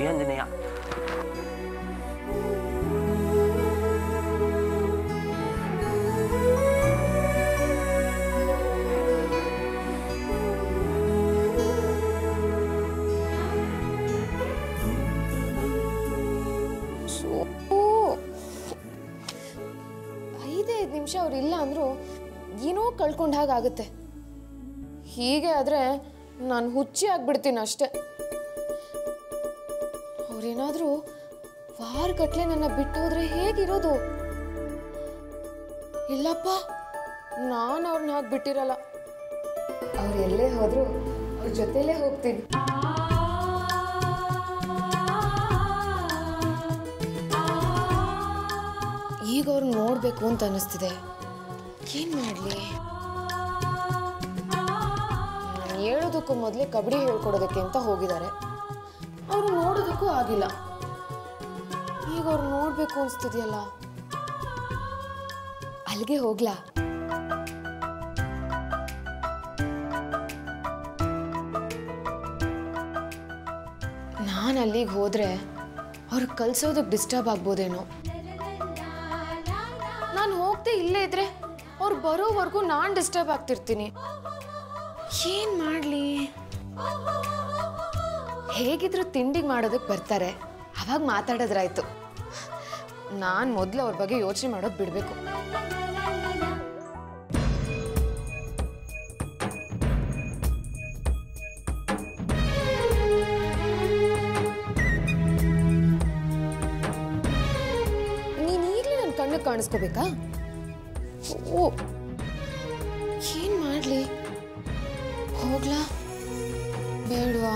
ಜೈ ಆಂಜನೇಯ. ನಿಮಿಷ ಅವ್ರು ಇಲ್ಲ ಅಂದ್ರು ಏನೋ ಕಳ್ಕೊಂಡ ಹಾಗಾಗುತ್ತೆ. ಹೀಗೆ ಆದ್ರೆ ನಾನು ಹುಚ್ಚಿ ಆಗ್ಬಿಡ್ತೀನಿ ಅಷ್ಟೆ. ಅವ್ರೇನಾದ್ರೂ ವಾರಗಟ್ಲೆ ನನ್ನ ಬಿಟ್ಟು ಹೋದ್ರೆ ಹೇಗಿರೋದು? ಇಲ್ಲಪ್ಪ, ನಾನು ಅವ್ರನ್ನ ಹಾಗೆ ಬಿಟ್ಟಿರಲ್ಲ. ಅವ್ರು ಎಲ್ಲೇ ಹೋದ್ರು ಅವ್ರ ಜೊತೆಲೇ ಹೋಗ್ತೀನಿ. ಈಗ ಅವ್ರು ನೋಡ್ಬೇಕು ಅಂತ ಅನಿಸ್ತಿದೆ. ಏನ್ ಮಾಡ್ಲಿ? ನಾನು ಹೇಳೋದಕ್ಕೂ ಮೊದಲೇ ಕಬಡ್ಡಿ ಹೇಳ್ಕೊಡೋದಕ್ಕೆ ಅಂತ ಹೋಗಿದ್ದಾರೆ. ಅವ್ರು ನೋಡೋದಕ್ಕೂ ಆಗಿಲ್ಲ. ಈಗ ಅವ್ರು ನೋಡ್ಬೇಕು ಅನಿಸ್ತಿದೆಯಲ್ಲ, ಅಲ್ಲಿಗೆ ಹೋಗ್ಲಾ? ನಾನು ಅಲ್ಲಿಗೆ ಹೋದ್ರೆ ಅವ್ರು ಕಲ್ಸೋದಕ್ಕೆ ಡಿಸ್ಟರ್ಬ್ ಆಗ್ಬೋದೇನೋ. ನಾನು ಹೋಗ್ದೆ ಇಲ್ಲೇ ಇದ್ರೆ ಅವ್ರು ಬರೋವರೆಗೂ ನಾನು ಡಿಸ್ಟರ್ಬ್ ಆಗ್ತಿರ್ತೀನಿ. ಏನ್ ಮಾಡ್ಲಿ? ಹೇಗಿದ್ರು ತಿಂಡಿಗೆ ಮಾಡೋದಕ್ಕೆ ಬರ್ತಾರೆ, ಅವಾಗ ಮಾತಾಡೋದ್ರಾಯ್ತು. ನಾನು ಮೊದಲು ಅವ್ರ ಬಗ್ಗೆ ಯೋಚನೆ ಮಾಡೋದು ಬಿಡಬೇಕು. ಕಣ್ಣು ಕಾಣಿಸ್ಕೋಬೇಕಾ? ಓ, ಏನ್ ಮಾಡ್ಲಿ? ಹೋಗ್ಲಾ ಬೇಡವಾ?